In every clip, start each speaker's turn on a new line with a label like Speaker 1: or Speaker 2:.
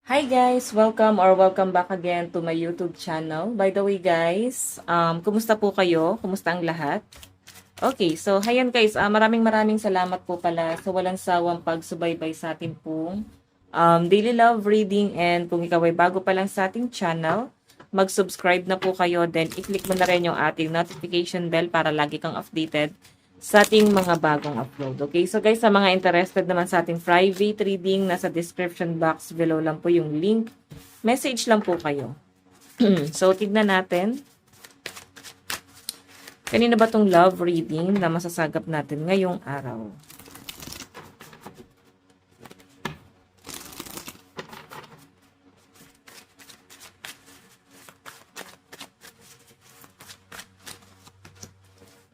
Speaker 1: Hi guys! Welcome back again to my YouTube channel. By the way guys, kumusta po kayo? Kumusta ang lahat? Okay, so hayan guys, maraming salamat po pala sa walang sawang pagsubaybay sa atin pong daily love reading, and kung ikaw ay bago pa lang sa ating channel, mag-subscribe na po kayo, then i-click mo na rin yung ating notification bell para lagi kang updated sa ating mga bagong upload. Okay, so guys, sa mga interested naman sa ating private reading, nasa description box below lang po yung link. Message lang po kayo. So, tignan natin. Kanina ba tong love reading na masasagap natin ngayong araw?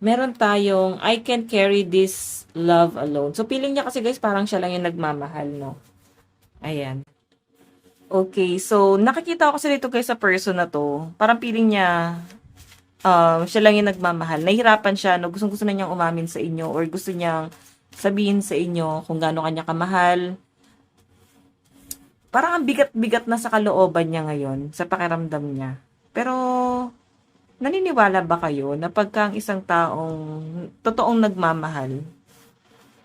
Speaker 1: Meron tayong I can carry this love alone. So, feeling niya kasi guys, parang siya lang yung nagmamahal, no? Ayan. Okay, so nakikita ko kasi dito guys sa person na to. Parang feeling niya, siya lang yung nagmamahal. Nahihirapan siya, no? Gustong-gusto na niyang umamin sa inyo or gusto niyang sabihin sa inyo kung gaano kanya kamahal. Parang ang bigat-bigat na sa kalooban niya ngayon, sa pakiramdam niya. Pero, naniniwala ba kayo na pagka ang isang taong totoong nagmamahal,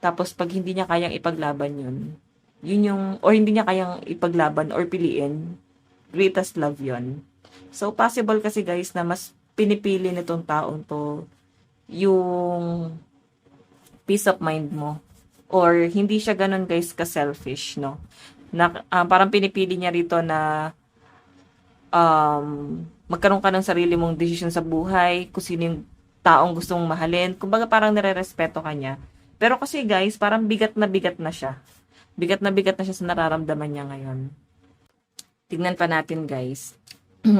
Speaker 1: tapos pag hindi niya kayang ipaglaban yun yung, or hindi niya kayang ipaglaban or piliin, greatest love yun. So, possible kasi guys na mas pinipili nitong taong to yung peace of mind mo. Or hindi siya ganun guys ka-selfish, no? Na, parang pinipili niya rito na magkaroon ka ng sarili mong desisyon sa buhay, kung sino yung taong gusto mong mahalin. Kumbaga parang nire-respeto ka niya. Pero kasi guys, parang bigat na siya. Bigat na siya sa nararamdaman niya ngayon. Tignan pa natin guys.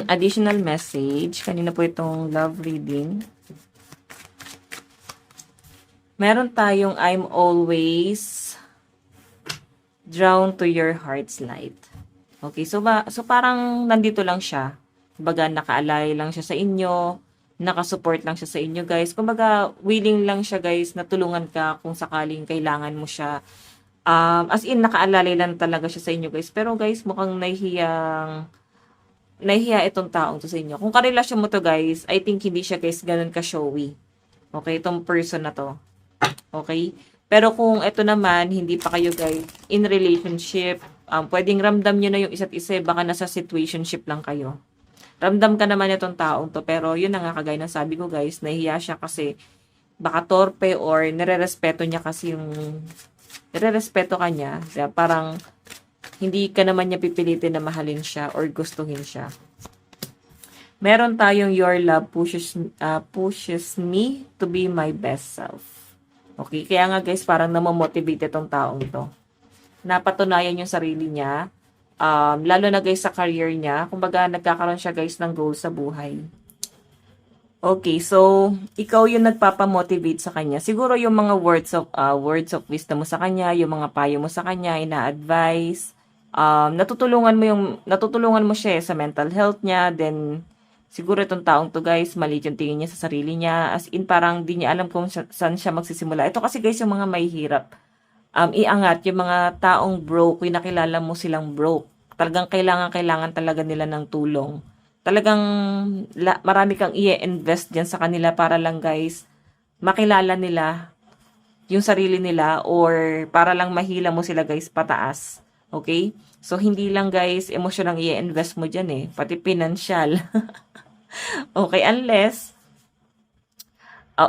Speaker 1: Additional message. Kanina po itong love reading. Meron tayong I'm always drawn to your heart's light. Okay, so parang nandito lang siya. Kumbaga nakaalay lang siya sa inyo, nakasupport lang siya sa inyo guys. Kumbaga willing lang siya guys na tulungan ka kung sakaling kailangan mo siya. As in nakaalalay lang talaga siya sa inyo guys. Pero guys, mukhang nahihiya itong taong to sa inyo. Kung karelasyon mo to guys, I think hindi siya guys ganun ka-showy. Okay, itong person na to. Okay? Pero kung ito naman, hindi pa kayo guys in relationship, pwedeng ramdam nyo na yung isa't isa, baka nasa situationship lang kayo. Ramdam ka naman itong taong to, pero yun na nga kagaya ng sabi ko guys, nahihiya siya kasi baka torpe or nire-respeto niya kasi yung nire-respeto ka niya. Kaya parang hindi ka naman niya pipilitin na mahalin siya or gustuhin siya. Meron tayong your love pushes me to be my best self. Okay, kaya nga guys, parang namomotivate itong taong to. Napatunayan yung sarili niya. Lalo na guys sa career niya. Kumbaga, nagkakaroon siya guys ng goal sa buhay. Okay, so, ikaw yung nagpapamotivate sa kanya. Siguro yung mga words of wisdom mo sa kanya, yung mga payo mo sa kanya, ina-advise. Natutulungan mo siya sa mental health niya, then, siguro itong taong to guys, mali yung tingin niya sa sarili niya. As in, parang di niya alam kung saan siya magsisimula. Ito kasi guys, yung mga may hirap. Iangat, yung mga taong broke, yung nakilala mo silang broke. Talagang kailangan talaga nila ng tulong. Talagang marami kang i-invest dyan sa kanila para lang guys, makilala nila yung sarili nila or para lang mahila mo sila guys pataas. Okay? So, hindi lang guys, emosyon ang i-invest mo dyan pati financial. Okay, unless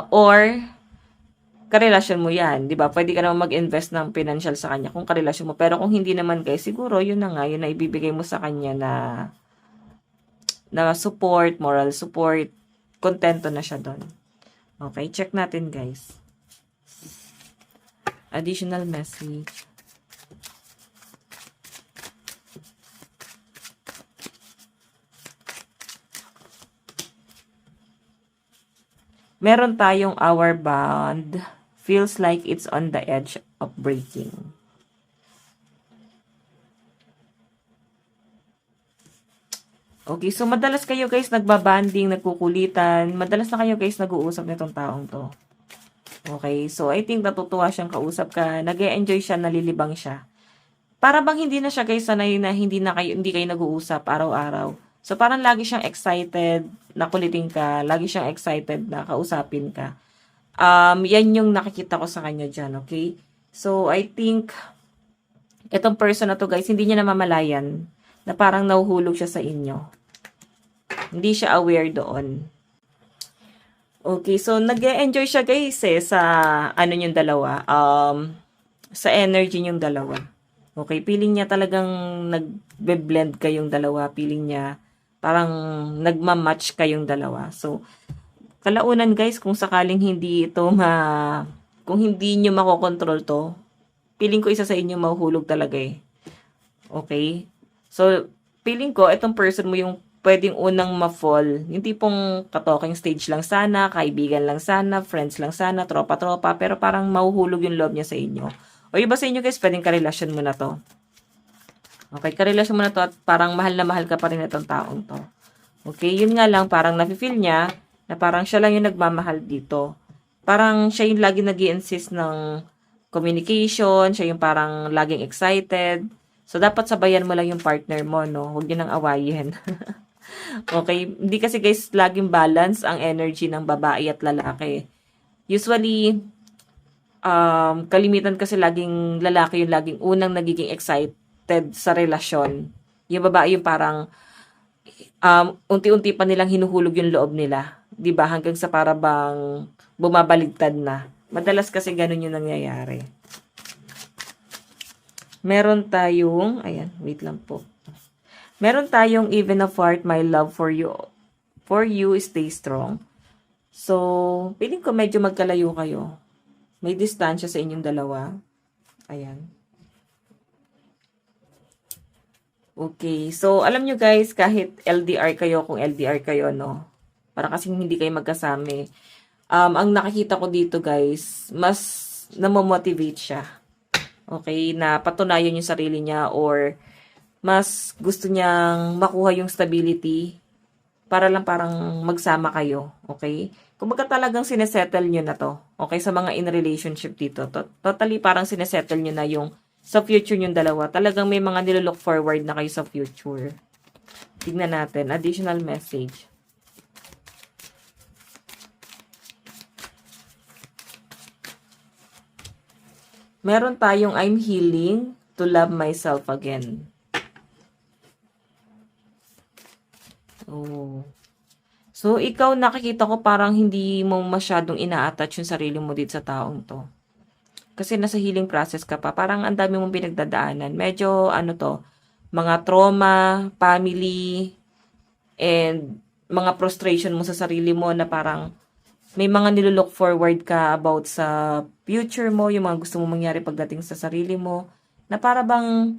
Speaker 1: or karelasyon mo yan, di ba? Pwede ka naman mag-invest ng financial sa kanya kung karelasyon mo. Pero kung hindi naman guys, siguro yun na nga, yun na ibibigay mo sa kanya na support, moral support, kontento na siya doon. Okay, check natin guys. Additional message. Meron tayong our bond feels like it's on the edge of breaking. Okay, so madalas kayo guys nagbabanding, nagkukulitan. Madalas na kayo guys nag-uusap nitong taong to. Okay? So, I think natutuwa siyang kausap ka, nag-e-enjoy siya, nalilibang siya. Para bang hindi na siya guys sanay na hindi kayo nag-uusap araw-araw. So, parang lagi siyang excited na kulitin ka, lagi siyang excited na kausapin ka. Yan yung nakikita ko sa kanya dyan, okay? So, I think, itong person na to guys, hindi niya namamalayan na parang nahuhulog siya sa inyo. Hindi siya aware doon. Okay, so nag-e-enjoy siya guys sa ano yung dalawa, sa energy yung dalawa. Okay, feeling niya talagang nagbe-blend kayong dalawa, feeling niya parang nagma-match kayong dalawa. So, kalaunan guys, kung sakaling kung hindi niyo makokontrol to, feeling ko isa sa inyo mahuhulog talaga eh. Okay? So, feeling ko, itong person mo yung pwedeng unang ma-fall. Yung tipong ka-talking stage lang sana, kaibigan lang sana, friends lang sana, tropa-tropa, pero parang mahuhulog yung love niya sa inyo. O iba sa inyo guys, pwedeng karelasyon mo na to. Okay, karelasyon mo na to at parang mahal na mahal ka pa rin itong taong to. Okay, yun nga lang, parang nafe-feel niya na parang siya lang yung nagmamahal dito. Parang siya yung lagi nag-i-insist ng communication, siya yung parang laging excited. So, dapat sabayan mo lang yung partner mo, no? Huwag niyo nang awayin. Okay? Hindi kasi guys, laging balance ang energy ng babae at lalaki. Usually, kalimitan kasi laging lalaki yung laging unang nagiging excited sa relasyon. Yung babae yung parang unti-unti pa nilang hinuhulog yung loob nila. 'Di ba? Hanggang sa para bang bumabaligtad na. Madalas kasi ganun yung nangyayari. Meron tayong, ayan, wait lang po. Meron tayong even apart, my love for you stay strong. So, feeling ko medyo magkalayo kayo. May distansya sa inyong dalawa. Ayan. Okay. So, alam nyo guys, kahit LDR kayo, kung LDR kayo, no? Para kasing hindi kayo magkasama. Ang nakikita ko dito guys, mas namomotivate siya. Okay? Na patunayan yung sarili niya or mas gusto niyang makuha yung stability para lang parang magsama kayo. Okay? Kumbaga talagang sinesettle nyo na to. Okay? Sa mga in relationship dito. Totally parang sinesettle nyo na yung sa future yung dalawa. Talagang may mga nilolook forward na kayo sa future. Tignan natin. Additional message. Meron tayong I'm healing to love myself again. Oh. So, ikaw nakikita ko parang hindi mo masyadong ina-attach yung sarili mo dito sa taong to. Kasi nasa healing process ka pa. Parang ang dami mong pinagdadaanan. Medyo, mga trauma, family, and mga frustration mo sa sarili mo na parang may mga nilook forward ka about sa future mo, yung mga gusto mo mangyari pagdating sa sarili mo, na para bang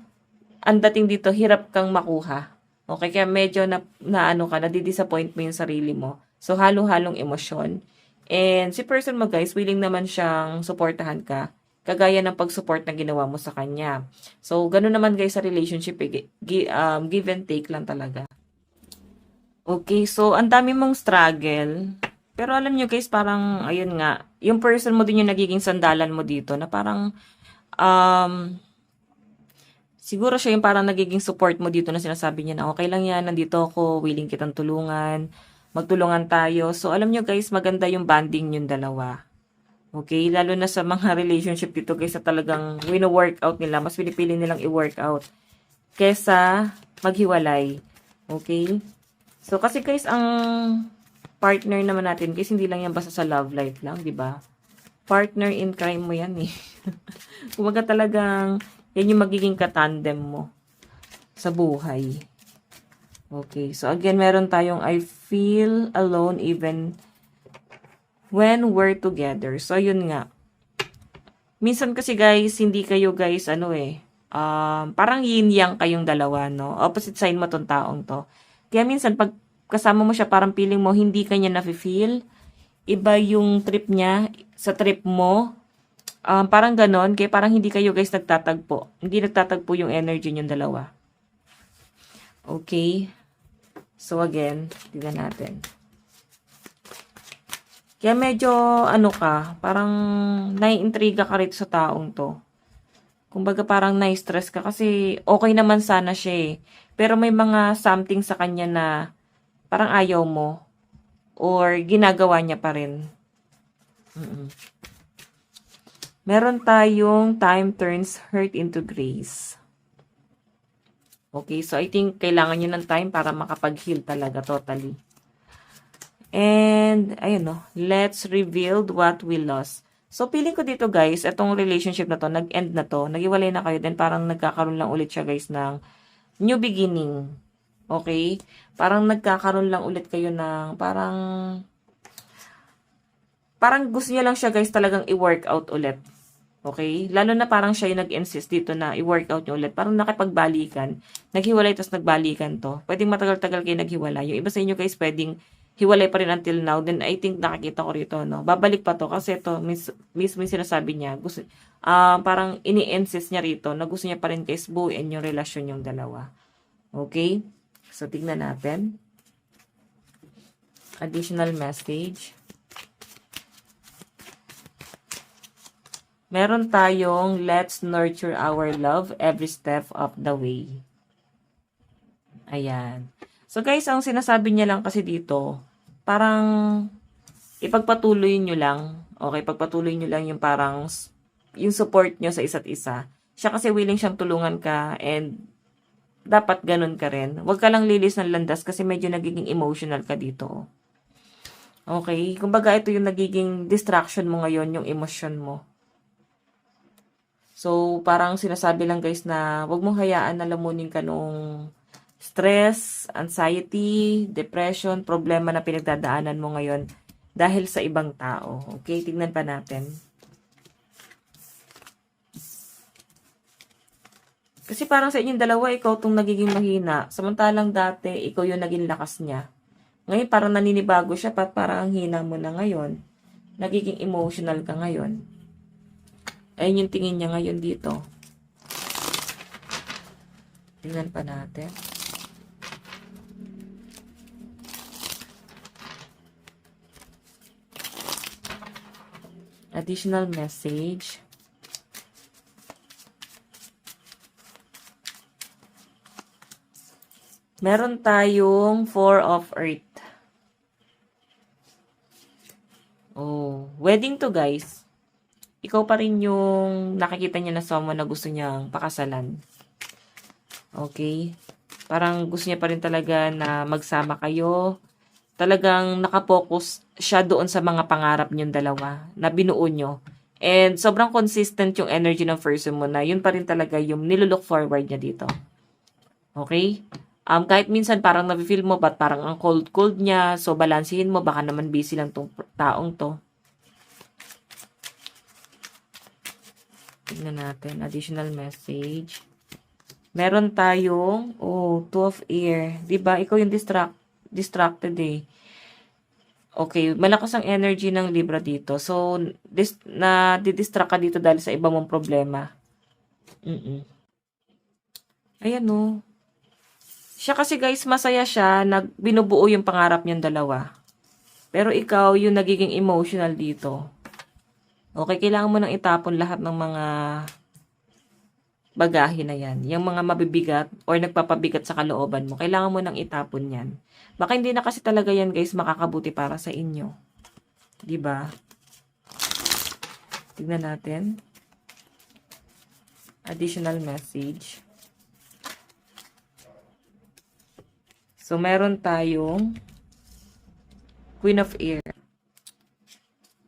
Speaker 1: ang dating dito, hirap kang makuha. Okay, kaya medyo nadidisappoint mo yung sarili mo. So, halo-halong emosyon. And si person mo guys, willing naman siyang suportahan ka. Kagaya ng pag-support na ginawa mo sa kanya. So, ganun naman guys sa relationship, give and take lang talaga. Okay, so ang dami mong struggle. Pero alam nyo guys, parang, ayun nga, yung person mo din yung nagiging sandalan mo dito na parang, siguro siya yung parang nagiging support mo dito na sinasabi niya na okay lang yan, nandito ako, willing kitang tulungan, magtulungan tayo. So, alam nyo guys, maganda yung bonding yung dalawa. Okay? Lalo na sa mga relationship dito guys na talagang wino-workout nila, mas pinipili nilang i-workout kesa maghiwalay. Okay? So, kasi guys, ang partner naman natin, guys, hindi lang yan basta sa love life lang, di ba? Partner in crime mo yan eh. Kumaga talagang yan yung magiging katandem mo sa buhay. Okay. So, again, meron tayong I feel alone even when we're together. So, yun nga. Minsan kasi guys, hindi kayo guys, parang yin-yang kayong dalawa, no? Opposite sign mo tong taong to. Kaya minsan, pag kasama mo siya, parang feeling mo, hindi kanya nafe-feel. Iba yung trip niya sa trip mo. Parang ganon, kaya parang hindi kayo guys nagtatagpo. Hindi nagtatagpo yung energy niyong dalawa. Okay. So again, tignan natin. Kaya medyo, ano ka, parang naiintriga ka rito sa taong to. Kumbaga parang na-stress ka kasi okay naman sana siya eh. Pero may mga something sa kanya na parang ayaw mo or ginagawa niya pa rin. Meron tayong time turns hurt into grace. Okay, so I think kailangan nyo ng time para makapag-heal talaga totally. And, ayun no, let's reveal what we lost. So, feeling ko dito guys, itong relationship na to, nag-end na to, nag-iwalay na kayo, then parang nagkakaroon lang ulit siya guys ng new beginning. Okay? Parang nagkakaroon lang ulit kayo ng, parang gusto niya lang siya guys talagang i-workout ulit. Okay? Lalo na parang siya yung nag-insist dito na i-workout niyo ulit. Parang nakipagbalikan. Naghiwalay tapos nagbalikan to. Pwedeng matagal-tagal kayo naghiwalay. Yung iba sa inyo guys pwedeng hiwalay pa rin until now. Then I think nakikita ko rito, no? Babalik pa to kasi to mismo yung sinasabi niya. Gusto, parang ini-insist niya rito na gusto niya pa rin guys buuin yung relasyon yung dalawa. Okay? So, tignan natin. Additional message. Meron tayong let's nurture our love every step of the way. Ayan. So guys, ang sinasabi niya lang kasi dito, parang ipagpatuloy nyo lang. Okay, pagpatuloy nyo lang yung parang yung support nyo sa isa't isa. Siya kasi willing siyang tulungan ka and dapat ganun ka rin. Huwag ka lang lilis ng landas kasi medyo nagiging emotional ka dito. Okay? Kumbaga ito yung nagiging distraction mo ngayon, yung emosyon mo. So, parang sinasabi lang guys na huwag mong hayaan na lamunin ka nung stress, anxiety, depression, problema na pinagdadaanan mo ngayon dahil sa ibang tao. Okay? Tignan pa natin. Kasi parang sa inyong dalawa, ikaw tong nagiging mahina. Samantalang dati, ikaw yung naging lakas niya. Ngayon, parang naninibago siya, parang ang hina mo na ngayon. Nagiging emotional ka ngayon. Ayun yung tingin niya ngayon dito. Tingnan pa natin. Additional message. Meron tayong 4 of Earth. Oh, wedding to guys. Ikaw pa rin yung nakikita niya na someone na gusto niyang pakasalan. Okay? Parang gusto niya pa rin talaga na magsama kayo. Talagang nakapokus siya doon sa mga pangarap niyong dalawa na binuo niyo. And sobrang consistent yung energy ng person mo na yun pa rin talaga yung nilulook forward niya dito. Okay? Kahit minsan parang nafe-feel mo ba't parang ang cold niya. So, balansihin mo. Baka naman busy lang tong taong to. Tignan natin. Additional message. Meron tayong, Two of Air. Diba? Ikaw yung distracted eh. Okay. Malakas ang energy ng Libra dito. So, didistract ka dito dahil sa iba mong problema. Ayan o. Siya kasi guys, masaya siya. Binubuo yung pangarap niyong dalawa. Pero ikaw yung nagiging emotional dito. Okay, kailangan mo nang itapon lahat ng mga bagahe na yan. Yung mga mabibigat or nagpapabigat sa kalooban mo. Kailangan mo nang itapon yan. Baka hindi na kasi talaga yan guys makakabuti para sa inyo. Diba? Tignan natin. Additional message. So, meron tayong Queen of Air.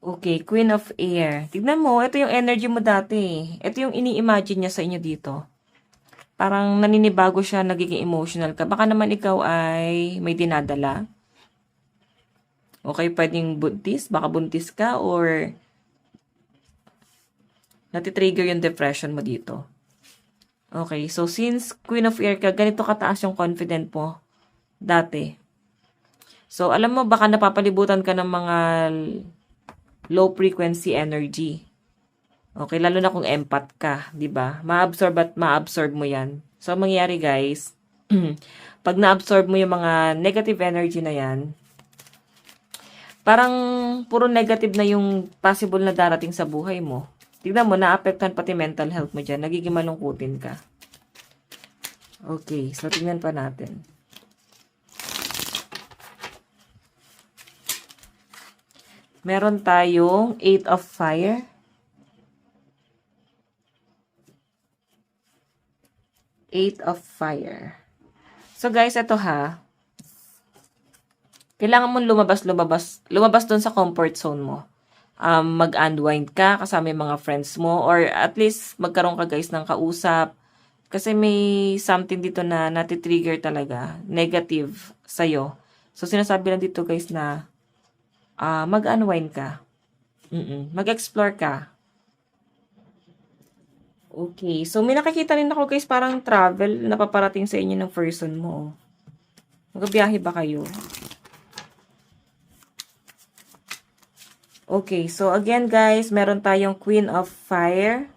Speaker 1: Okay, Queen of Air. Tignan mo, ito yung energy mo dati. Ito yung ini-imagine niya sa inyo dito. Parang naninibago siya, nagiging emotional ka. Baka naman ikaw ay may dinadala. Okay, pwedeng buntis. Baka buntis ka or natitrigger yung depression mo dito. Okay, so since Queen of Air ka, ganito kataas yung confident mo dati. So, alam mo, baka napapalibutan ka ng mga low frequency energy. Okay, lalo na kung empath ka, 'di ba? Ma-absorb at ma-absorb mo 'yan. So, mangyayari guys, pag na-absorb mo yung mga negative energy na 'yan, Parang puro negative na yung possible na darating sa buhay mo. Tignan mo, naapektuhan pati mental health mo dyan. Nagiging malungkutin ka. Okay, so tingnan pa natin. Meron tayong 8 of Fire. 8 of Fire. So guys, ito ha. Kailangan mong lumabas doon sa comfort zone mo. Mag-unwind ka kasama yung mga friends mo or at least magkaroon ka guys ng kausap. Kasi may something dito na natitrigger talaga, negative sa'yo. So sinasabi lang dito guys na mag-unwind ka. Mag-explore ka. Okay. So, may nakikita rin ako guys, parang travel na paparating sa inyo ng person mo. Magbiyahe ba kayo? Okay. So, again guys, meron tayong Queen of Fire.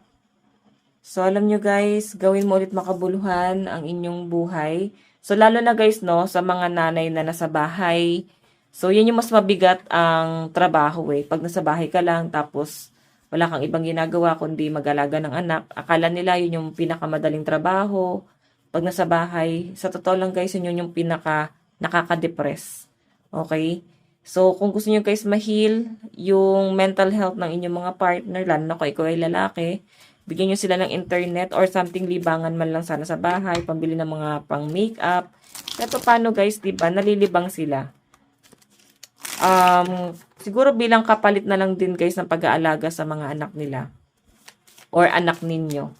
Speaker 1: So, alam nyo guys, gawin mo ulit makabuluhan ang inyong buhay. So, lalo na guys, no, sa mga nanay na nasa bahay. So, yun yung mas mabigat ang trabaho eh. Pag nasa bahay ka lang, tapos wala kang ibang ginagawa kundi mag-alaga ng anak. Akala nila yun yung pinakamadaling trabaho. Pag nasa bahay, sa totoo lang guys, yun yung pinaka nakaka-depress. Okay? So, kung gusto nyo guys ma-heal yung mental health ng inyong mga partner, lalo na kung ikaw ay lalaki, bigyan nyo sila ng internet or something, libangan man lang sana sa bahay, pambili ng mga pang makeup. Ito paano guys, diba? Nalilibang sila. Siguro bilang kapalit na lang din guys ng pag-aalaga sa mga anak nila or anak ninyo.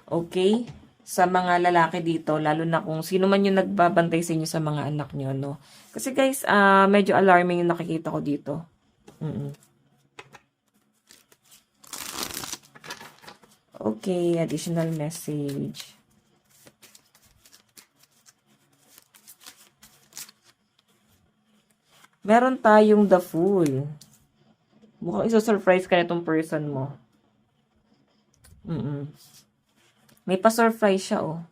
Speaker 1: Okay? Sa mga lalaki dito, lalo na kung sino man yung nagbabantay sa inyo sa mga anak nyo, no? Kasi guys, medyo alarming yung nakikita ko dito. Okay, additional message. Meron tayong the Fool. Mukhang iso-surprise ka na itong person mo. May pa-surprise siya, oh.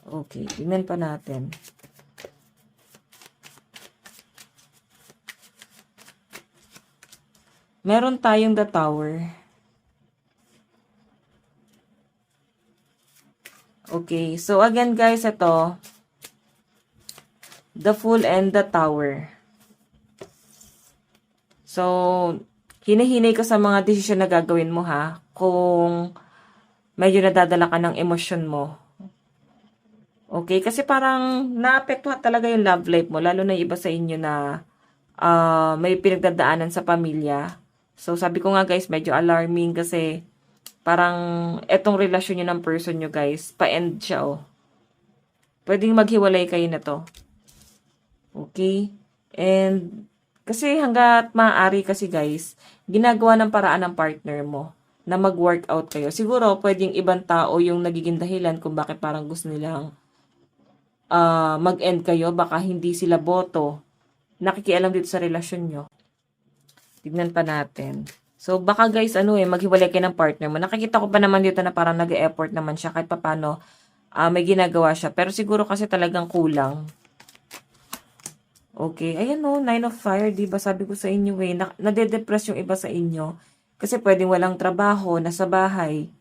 Speaker 1: Okay, tingnan pa natin. Meron tayong the Tower. Okay, so again guys, ito, the Fool and the Tower. So, hinihinay ka sa mga desisyon na gagawin mo ha, kung medyo nadadala ka ng emosyon mo. Okay, kasi parang naapektuhan talaga yung love life mo, lalo na iba sa inyo na may pinagdadaanan sa pamilya. So, sabi ko nga guys, medyo alarming kasi parang etong relasyon nyo ng person nyo guys, pa-end siya oh. Pwedeng maghiwalay kayo na to. Okay? And kasi hanggat maaari kasi guys, ginagawa ng paraan ng partner mo na mag-workout kayo. Siguro pwedeng ibang tao yung nagiging dahilan kung bakit parang gusto nilang mag-end kayo. Baka hindi sila boto. Nakikialam dito sa relasyon nyo. Tignan pa natin. So, baka guys, maghiwalay kayo ng partner mo. Nakikita ko pa naman dito na parang nag-e-effort naman siya kahit papano may ginagawa siya. Pero siguro kasi talagang kulang. Okay. Ayan o, 9 of Fire. Diba sabi ko sa inyo nade-depress yung iba sa inyo. Kasi pwedeng walang trabaho, nasa bahay.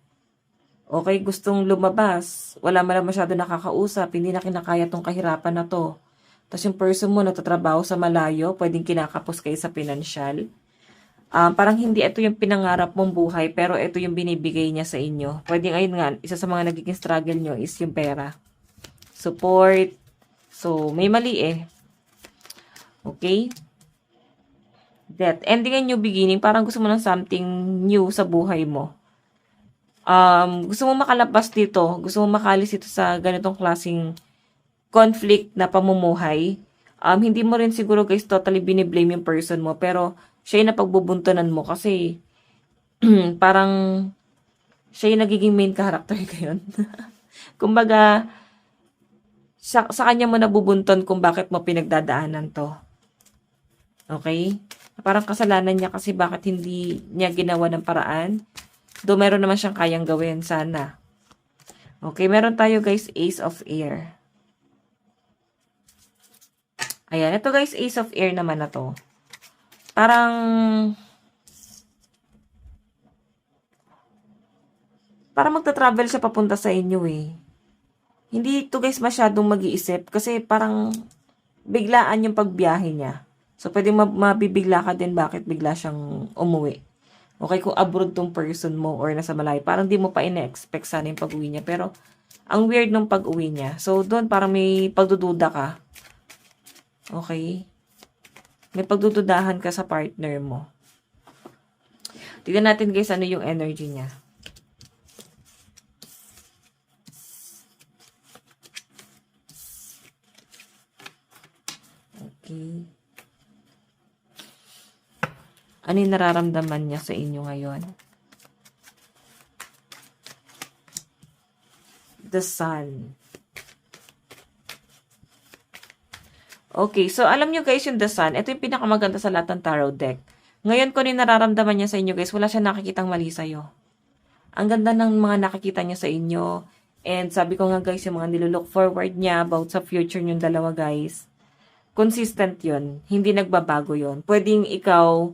Speaker 1: Okay, gustong lumabas. Wala man lang masyado nakakausap. Hindi na kinakaya tong kahirapan na to. Tapos yung person mo natatrabaho sa malayo, pwedeng kinakapos kayo sa pinansyal. Parang hindi ito yung pinangarap mong buhay, pero ito yung binibigay niya sa inyo. Pwedeng ayun nga, isa sa mga nagiging struggle nyo is yung pera. Support. So, may mali eh. Okay? Death. Ending and new beginning, parang gusto mo ng something new sa buhay mo. Gusto mo makalabas dito, gusto mo makalis dito sa ganitong klaseng conflict na pamumuhay. Hindi mo rin siguro guys totally biniblame yung person mo, pero siya yung napagbubuntunan mo kasi parang siya yung nagiging main character ngayon. Kumbaga, sa kanya mo nabubunton kung bakit mo pinagdadaanan to. Okay? Parang kasalanan niya kasi bakit hindi niya ginawa ng paraan. Though meron naman siyang kayang gawin, sana. Okay, meron tayo guys, Ace of Air. Ayan, ito guys, Ace of Air naman na to. Parang magta-travel siya papunta sa inyo eh. Hindi ito guys masyadong mag-iisip kasi parang biglaan yung pagbiyahe niya. So, pwede mabibigla ka din bakit bigla siyang umuwi. Okay, kung abroad tong person mo or nasa malayo, parang di mo pa ina-expect sana yung pag-uwi niya. Pero, ang weird nung pag-uwi niya. So, doon parang may pagdududa ka. Okay? May pagdududahan ka sa partner mo. Tignan natin guys ano yung energy niya. Okay. Ano yung nararamdaman niya sa inyo ngayon? The Sun. Okay, so alam nyo guys yung The Sun, ito yung pinakamaganda sa lahat ng tarot deck. Ngayon ko rin nararamdaman niya sa inyo guys, wala siya nakikitang mali sa'yo. Ang ganda ng mga nakikita niya sa inyo. And sabi ko nga guys, yung mga nilulook forward niya about sa future niyong dalawa guys, consistent yun. Hindi nagbabago yun. Pwedeng ikaw,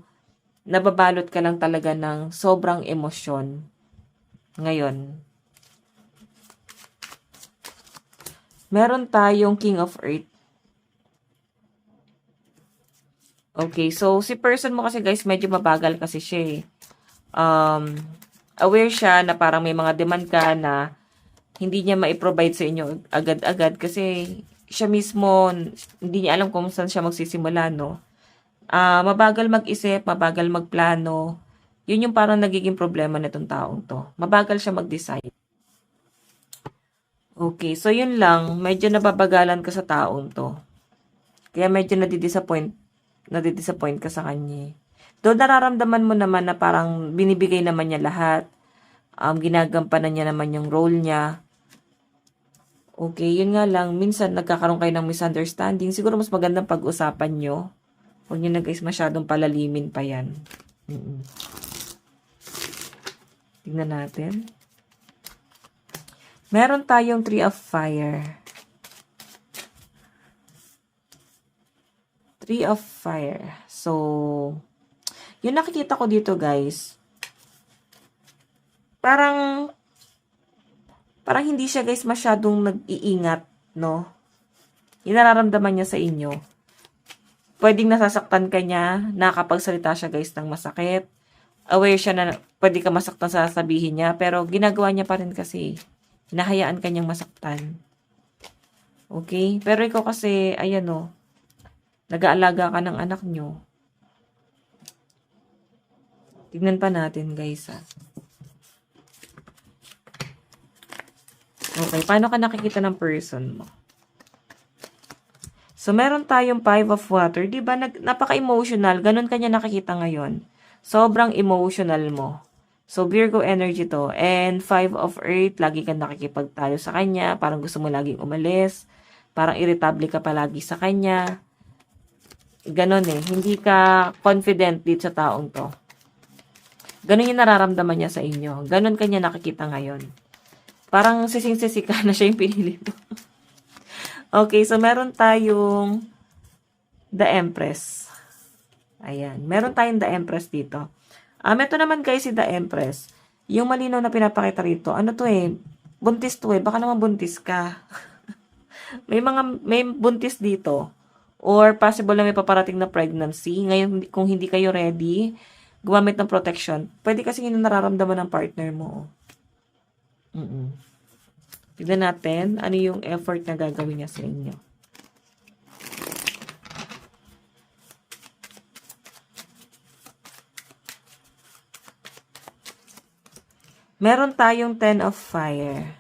Speaker 1: nababalot ka lang talaga ng sobrang emosyon. Ngayon, meron tayong King of Earth. Okay, so si person mo kasi guys, medyo mabagal kasi siya eh. Aware siya na parang may mga demand ka na hindi niya ma-provide sa inyo agad-agad kasi siya mismo, hindi niya alam kung saan siya magsisimula, no? Mabagal mag-isip, mabagal magplano. Yun yung parang nagiging problema nitong taong to. Mabagal siya mag-decide. Okay, so yun lang. Medyo nababagalan ka sa taong to. Kaya medyo nadidisappoint ka sa kanya. Doon nararamdaman mo naman na parang binibigay naman niya lahat. Ginagampanan niya naman yung role niya. Okay, yun nga lang. Minsan nagkakaroon kayo ng misunderstanding. Siguro mas magandang pag-usapan nyo. Huwag nyo na guys masyadong palalimin pa yan. Tignan natin. Meron tayong Tree of Fire. Tree of Fire. So, yung nakikita ko dito guys, parang hindi siya guys masyadong nag-iingat, no? Yung nararamdaman niya sa inyo. Pwedeng nasasaktan ka niya, nakakapagsalita siya guys ng masakit. Aware siya na pwede ka masaktan sa sasabihin niya, pero ginagawa niya pa rin kasi. Hinahayaan ka niyang masaktan. Okay? Pero ikaw kasi, ayan o, nag-aalaga ka ng anak niyo. Tignan pa natin guys ha. Okay, paano ka nakikita ng person mo? So, meron tayong 5 of water. Diba? Napaka-emotional. Ganun kanya nakikita ngayon. Sobrang emotional mo. So, Virgo energy to. And 5 of earth, lagi kang nakikipagtayo sa kanya. Parang gusto mo laging umalis. Parang irritable ka palagi sa kanya. Ganon eh. Hindi ka confident dito sa taong to. Ganon yung nararamdaman niya sa inyo. Ganon kanya nakikita ngayon. Parang sising-sisi ka na siya yung pinili mo. Okay, so meron tayong The Empress. Ayan. Meron tayong The Empress dito. Ito naman guys si The Empress. Yung malinaw na pinapakita rito. Ano to eh? Buntis to eh. Baka naman buntis ka. may buntis dito. Or possible na may paparating na pregnancy. Ngayon, kung hindi kayo ready, gumamit ng protection. Pwede kasi yun nararamdaman ng partner mo. Tignan natin ano yung effort na gagawin niya sa inyo. Meron tayong 10 of fire.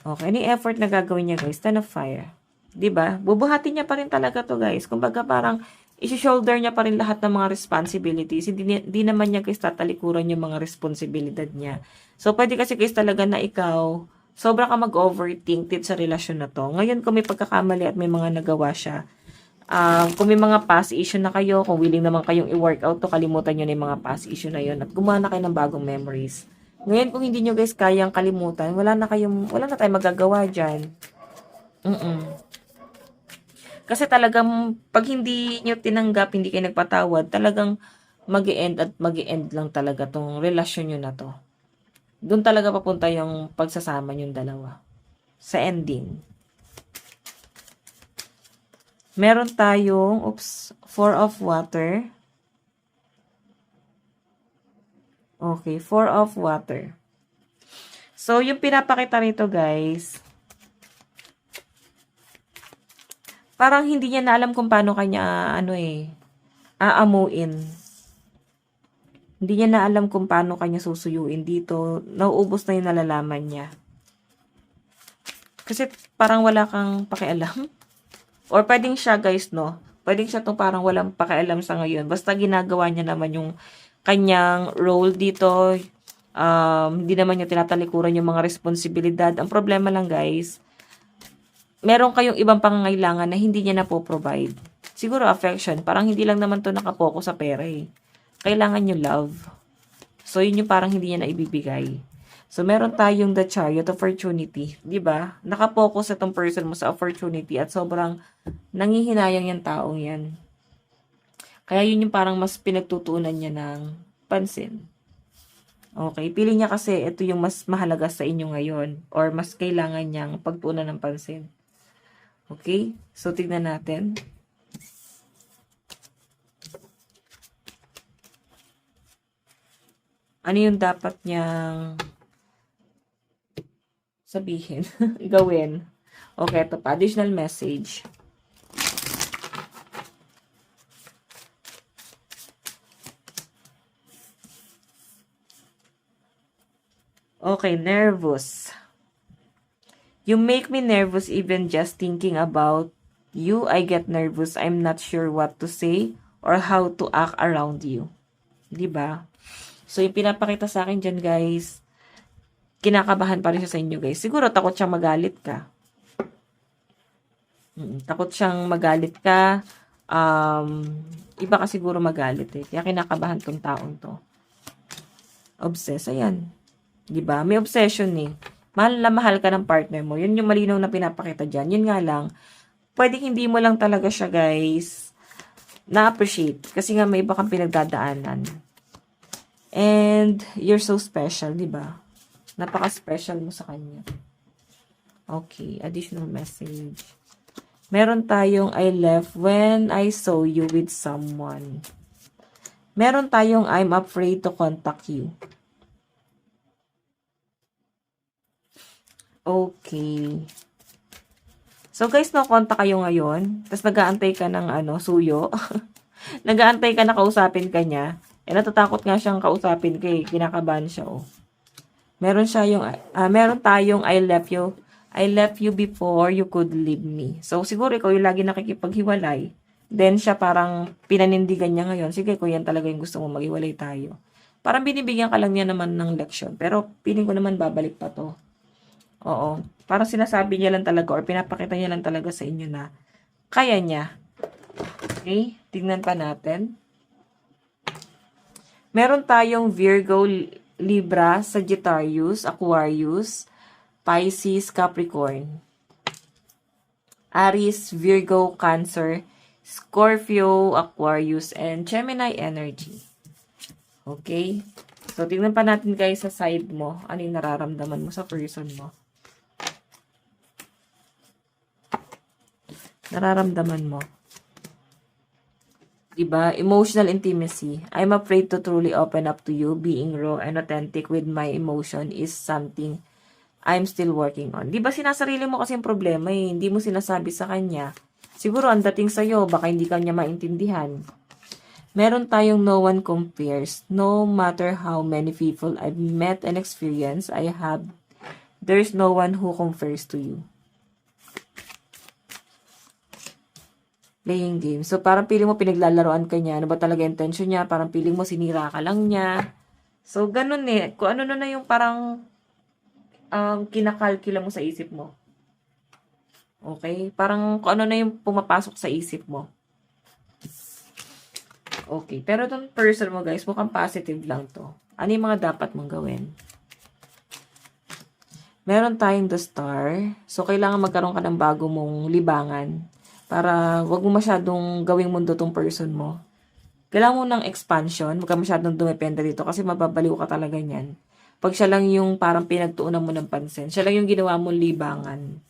Speaker 1: Okay, ano yung effort na gagawin niya guys? 10 of fire. Diba? Bubuhatin niya pa rin talaga to guys. Kumbaga parang isi-shoulder niya pa rin lahat ng mga responsibilities. Hindi naman niya guys tatalikuran yung mga responsibilidad niya. So, pwede kasi guys talaga na ikaw, sobra ka mag-overthink sa relasyon na to. Ngayon, kung may pagkakamali at may mga nagawa siya, kung may mga past issue na kayo, kung willing naman kayong i-workout to, kalimutan nyo na yung mga past issue na yun at gumawa na kayo ng bagong memories. Ngayon, kung hindi nyo guys kayang kalimutan, wala na tayong magagawa dyan. Kasi talagang pag hindi nyo tinanggap, hindi kayo nagpatawad, talagang mag-e-end at mag-e-end lang talaga tong relasyon nyo na to. Doon talaga papunta yung pagsasama yung dalawa. Sa ending. Meron tayong, Four of Water. Okay, Four of Water. So, yung pinapakita rito, guys, parang hindi niya na alam kung paano kanya, aamuin. Hindi niya na alam kung paano kanya susuyuin dito. Nauubos na yung nalalaman niya. Kasi parang wala kang pakialam. Or pwedeng siya, guys, no? Pwedeng siya tong parang walang pakialam sa ngayon. Basta ginagawa niya naman yung kanyang role dito. Hindi naman niya tinatalikuran yung mga responsibilidad. Ang problema lang, guys, meron kayong ibang pangangailangan na hindi niya na po-provide. Siguro affection. Parang hindi lang naman to nakapokus sa pera eh. Kailangan niyo love. So, yun yung parang hindi niya na ibibigay. So, meron tayong the Chariot, opportunity. Diba? Nakapokus itong person mo sa opportunity at sobrang nangihinayang yung taong yan. Kaya yun yung parang mas pinagtutuunan niya ng pansin. Okay? Pili niya kasi ito yung mas mahalaga sa inyo ngayon or mas kailangan niyang pagtuunan ng pansin. Okay? So, tignan natin. Ano yung dapat niyang sabihin? Gawin. Okay, ito pa. Additional message. Okay, nervous. You make me nervous even just thinking about you. I get nervous. I'm not sure what to say or how to act around you. Diba? So, yung pinapakita sa akin dyan, guys, kinakabahan pa rin siya sa inyo, guys. Siguro, takot siyang magalit ka. Takot siyang magalit ka. Iba ka siguro magalit eh. Kaya kinakabahan tong taong to. Obsess. Ayan. Diba? May obsession eh. Mahal na mahal ka ng partner mo. Yun yung malinaw na pinapakita dyan. Yun nga lang, pwedeng hindi mo lang talaga siya, guys, na-appreciate. Kasi nga may iba kang pinagdadaanan. And, you're so special, di ba? Napaka-special mo sa kanya. Okay, additional message. Meron tayong I left when I saw you with someone. Meron tayong I'm afraid to contact you. Okay. So, guys, no-contact kayo ngayon. Tapos, nag-aantay ka ng, suyo. Nag-aantay ka na kausapin ka niya. Eh, natatakot nga siyang kausapin kay kinakabahan siya, oh. Meron tayong I left you before you could leave me. So, siguro ikaw yung lagi nakikipaghiwalay. Then, siya parang pinanindigan niya ngayon. Sige, kung yan talaga yung gusto mo, maghiwalay tayo. Parang binibigyan ka lang niya naman ng leksyon. Pero, piling ko naman babalik pa to. Oo. Parang sinasabi niya lang talaga or pinapakita niya lang talaga sa inyo na kaya niya. Okay? Tingnan pa natin. Meron tayong Virgo, Libra, Sagittarius, Aquarius, Pisces, Capricorn, Aries, Virgo, Cancer, Scorpio, Aquarius, and Gemini energy. Okay? So, tingnan pa natin guys sa side mo. Ano yung nararamdaman mo sa person mo? Nararamdaman mo. Diba? Emotional intimacy. I'm afraid to truly open up to you. Being raw and authentic with my emotion is something I'm still working on. Diba sinasarili mo kasi yung problema eh. Hindi mo sinasabi sa kanya. Siguro ang dating sa'yo, baka hindi kanya maintindihan. Meron tayong no one compares. No matter how many people I've met and experienced I have, there's no one who compares to you. Playing game. So, parang piling mo pinaglalaroan ka niya. Ano ba talaga intention niya? Parang piling mo sinira ka lang niya. So, ganun eh. Kung ano na yung parang kinakalkula mo sa isip mo. Okay? Parang kung ano na yung pumapasok sa isip mo. Okay. Pero itong person mo guys, mukhang positive lang to. Ano yung mga dapat mong gawin? Meron tayong the star. So, kailangan magkaroon ka ng bago mong libangan. Para wag mo masyadong gawing mundo tong person mo. Kailangan mo ng expansion, huwag ka masyadong dumepende dito kasi mababaliw ka talaga niyan. Pag siya lang yung parang pinagtuunan mo ng pansin, siya lang yung ginawa mong libangan.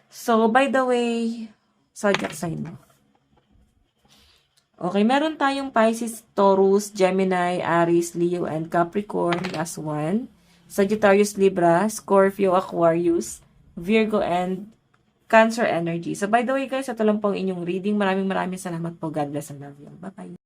Speaker 1: So, by the way, zodiac sign mo. Okay, meron tayong Pisces, Taurus, Gemini, Aries, Leo, and Capricorn. Last one. Sagittarius, Libra, Scorpio, Aquarius, Virgo, and Cancer energy. So, by the way guys, ito lang po ang inyong reading. Maraming salamat po. God bless and love you. Bye-bye.